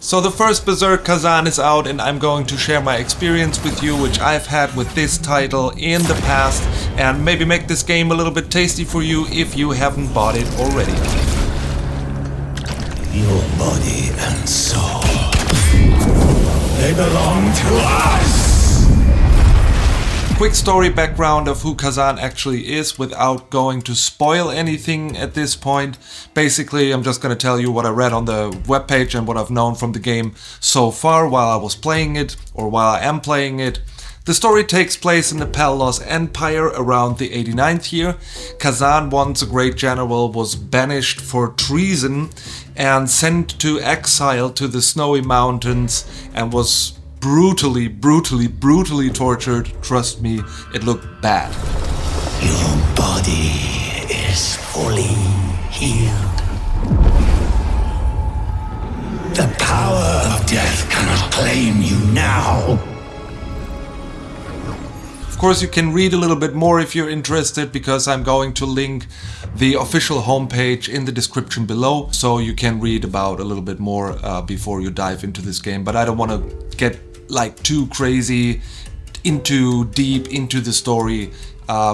So the first Berserker Khazan is out, and I'm going to share my experience with you, which I've had with this title in the past, and maybe make this game a little bit tasty for you if you haven't bought it already. Your body and soul, they belong to us! Quick story background of who Khazan actually is without going to spoil anything at this point. Basically, I'm just going to tell you what I read on the webpage and what I've known from the game so far while I was playing it, or while I am playing it. The story takes place in the Palos Empire around the 89th year. Khazan, once a great general, was banished for treason and sent to exile to the snowy mountains and was brutally tortured. Trust me, it looked bad. Your body is fully healed. The power of death cannot claim you now. Of course, you can read a little bit more if you're interested, because I'm going to link the official homepage in the description below, so you can read about a little bit more before you dive into this game. But I don't want to get like too crazy deep into the story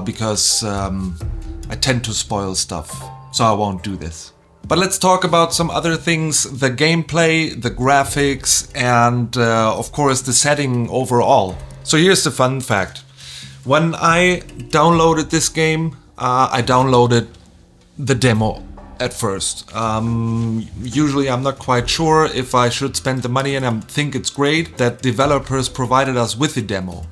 because I tend to spoil stuff, so I won't do this. But let's talk about some other things: the gameplay, the graphics, and of course the setting overall. So here's the fun fact. When I downloaded this game, I downloaded the demo at first. Usually I'm not quite sure if I should spend the money, and I think it's great that developers provided us with the demo.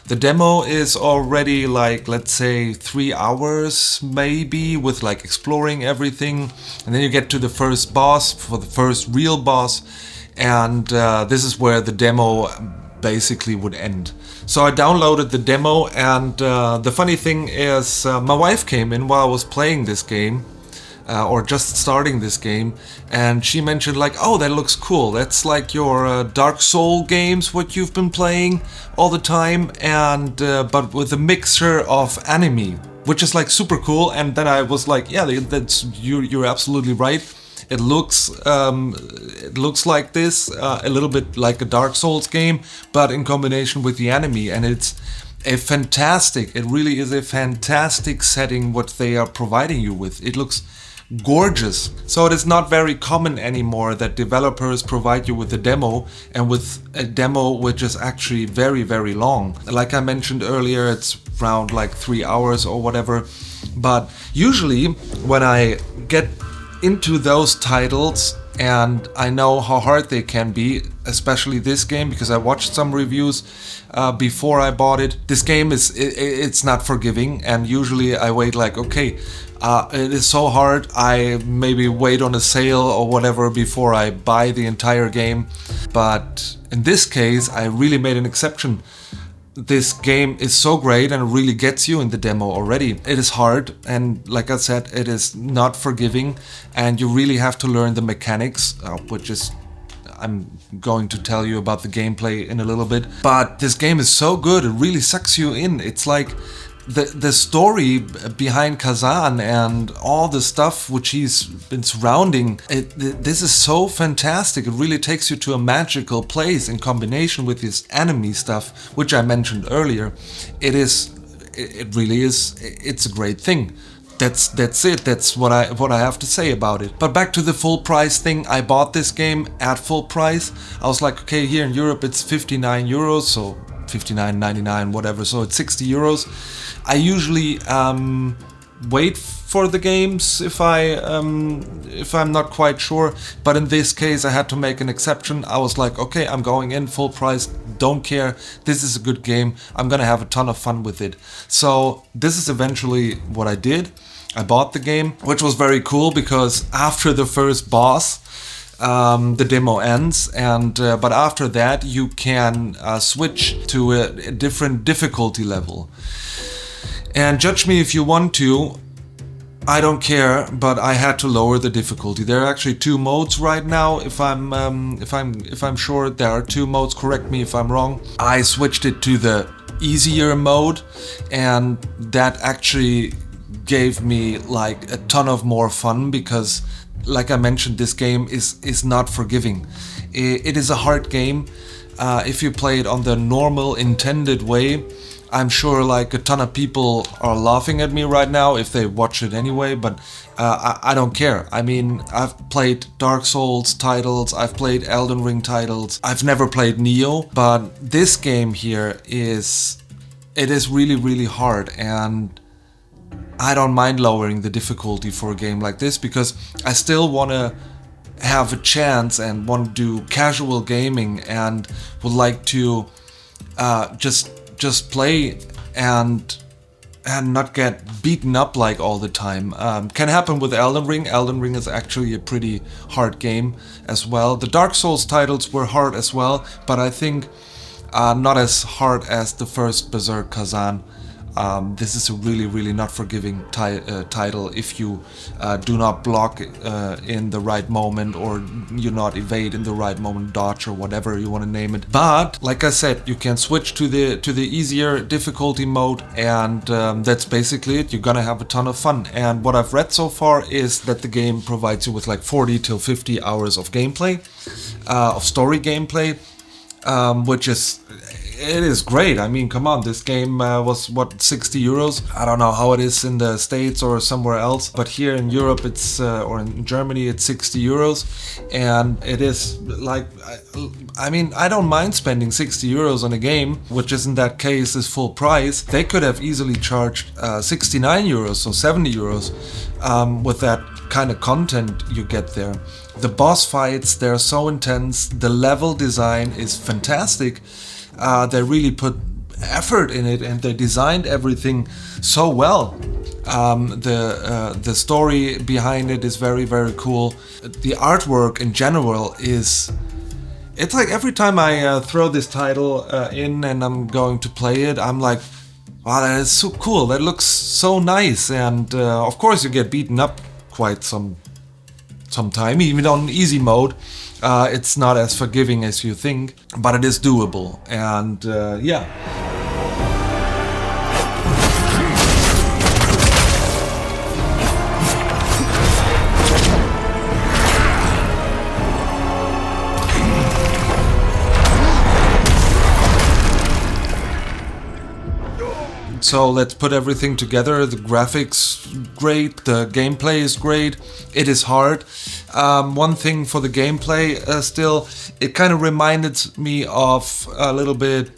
The demo is already like, let's say 3 hours maybe, with like exploring everything, and then you get to the first boss, for the first real boss, and this is where the demo basically would end. So I downloaded the demo, and the funny thing is my wife came in while I was playing this game, or just starting this game, and she mentioned like, oh, that looks cool, that's like your Dark Soul games, what you've been playing all the time, and but with a mixture of anime, which is like super cool. And then I was like, yeah, that's you're absolutely right. It looks like this, a little bit like a Dark Souls game, but in combination with the anime, and it's it really is a fantastic setting what they are providing you with. It looks gorgeous. So it is not very common anymore that developers provide you with a demo, and with a demo which is actually very long. Like I mentioned earlier, it's around like 3 hours or whatever. But usually when I get into those titles, and I know how hard they can be, especially this game, because I watched some reviews before I bought it. This game it's not forgiving, and usually I wait like, okay, it is so hard, I maybe wait on a sale or whatever before I buy the entire game. But in this case, I really made an exception. This game is so great and really gets you in the demo already. It is hard, and like I said, it is not forgiving, and you really have to learn the mechanics, which is, I'm going to tell you about the gameplay in a little bit. But this game is so good, it really sucks you in. It's like the story behind Khazan and all the stuff which he's been surrounding, this is so fantastic. It really takes you to a magical place in combination with this anime stuff, which I mentioned earlier. It really is, it's a great thing. That's it. That's what I have to say about it. But back to the full price thing. I bought this game at full price. I was like, okay, here in Europe it's 59 euros, so 59.99, whatever, so it's 60 euros. I usually wait for the games if I'm not quite sure, but in this case I had to make an exception. I was like, okay, I'm going in full price, don't care, this is a good game, I'm gonna have a ton of fun with it. So this is eventually what I did. I bought the game, which was very cool, because after the first boss, the demo ends, and but after that you can switch to a different difficulty level. And judge me if you want to, I don't care, but I had to lower the difficulty. There are actually 2 modes right now. If I'm sure there are 2 modes. Correct me if I'm wrong. I switched it to the easier mode, and that actually gave me like a ton of more fun, because like I mentioned, this game is not forgiving. It is a hard game. If you play it on the normal intended way, I'm sure like a ton of people are laughing at me right now if they watch it anyway, but I don't care. I mean, I've played Dark Souls titles, I've played Elden Ring titles, I've never played Neo, but this game here is really, really hard, and I don't mind lowering the difficulty for a game like this because I still want to have a chance and want to do casual gaming and would like to just play and not get beaten up like all the time. Can happen with Elden Ring. Elden Ring is actually a pretty hard game as well. The Dark Souls titles were hard as well, but I think not as hard as the first Berserker Khazan. This is a really, really not forgiving title if you do not block in the right moment, or you not evade in the right moment, dodge or whatever you want to name it. But like I said, you can switch to the easier difficulty mode, and that's basically it. You're gonna have a ton of fun. And what I've read so far is that the game provides you with like 40 till 50 hours of gameplay, of story gameplay, which is. It is great. I mean, come on, this game was, what, 60 euros? I don't know how it is in the States or somewhere else, but here in Europe it's, or in Germany, it's 60 euros. And it is like, I mean, I don't mind spending 60 euros on a game, which is in that case is full price. They could have easily charged 69 euros, so 70 euros, with that kind of content you get there. The boss fights, they're so intense. The level design is fantastic. They really put effort in it, and they designed everything so well. The story behind it is very, very cool. The artwork in general is... It's like every time I throw this title in and I'm going to play it, I'm like, wow, that is so cool. That looks so nice. And of course you get beaten up quite some time, even on easy mode. It's not as forgiving as you think, but it is doable, and yeah. So let's put everything together. The graphics great, the gameplay is great, it is hard. One thing for the gameplay still, it kind of reminded me of a little bit,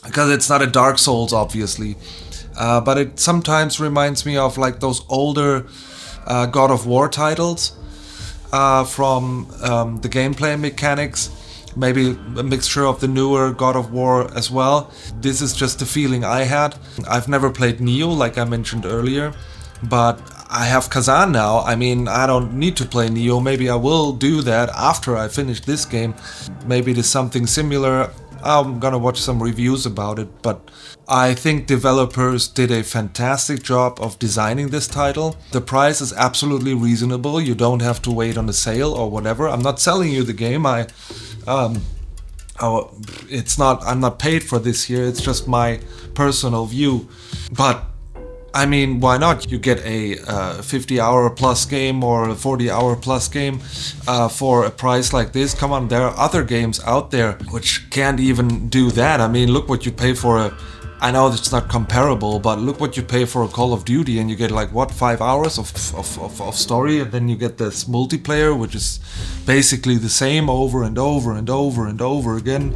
because it's not a Dark Souls obviously, but it sometimes reminds me of like those older God of War titles from the gameplay mechanics. Maybe a mixture of the newer God of War as well. This is just the feeling I had. I've never played Neo, like I mentioned earlier, but I have Khazan now. I mean, I don't need to play Neo. Maybe I will do that after I finish this game. Maybe it is something similar. I'm gonna watch some reviews about it, but I think developers did a fantastic job of designing this title. The price is absolutely reasonable. You don't have to wait on a sale or whatever. I'm not selling you the game. I'm not paid for this here. It's just my personal view. But I mean, why not? You get a 50-hour plus game or a 40-hour plus game for a price like this. Come on, there are other games out there which can't even do that. I mean, look what you pay for a... I know it's not comparable, but look what you pay for a Call of Duty, and you get like, what, 5 hours of story, and then you get this multiplayer, which is basically the same over and over and over and over again,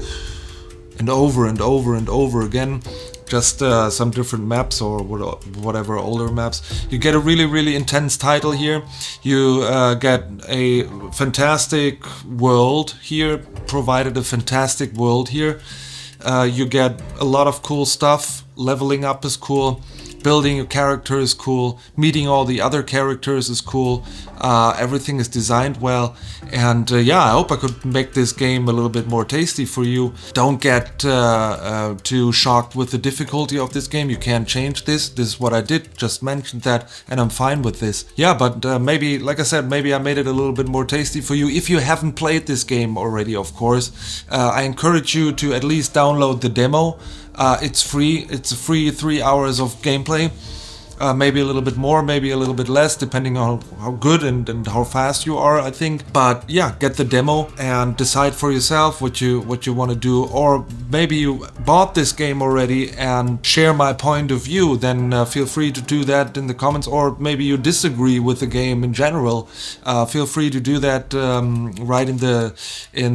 and over and over and over again. Just some different maps or whatever, older maps. You get a really, really intense title here. You get a fantastic world here, provided a fantastic world here. You get a lot of cool stuff. Leveling up is cool. Building your character is cool. Meeting all the other characters is cool. Everything is designed well. And yeah, I hope I could make this game a little bit more tasty for you. Don't get too shocked with the difficulty of this game. You can't change this. This is what I did. Just mentioned that, and I'm fine with this. Yeah, but maybe, like I said, maybe I made it a little bit more tasty for you. If you haven't played this game already, of course, I encourage you to at least download the demo. It's free. It's a free 3 hours of gameplay. maybe a little bit more, maybe a little bit less, depending on how good and how fast you are, I think. But yeah, get the demo and decide for yourself what you want to do. Or maybe you bought this game already and share my point of view, then feel free to do that in the comments. Or maybe you disagree with the game in general, feel free to do that right in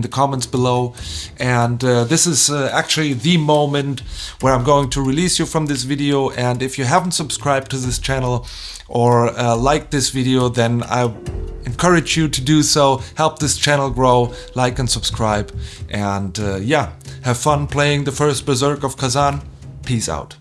the comments below. And this is actually the moment where I'm going to release you from this video. And if you haven't subscribed to this channel or liked this video, then I encourage you to do so. Help this channel grow, like and subscribe, and yeah, have fun playing the First Berserker of Khazan. Peace out.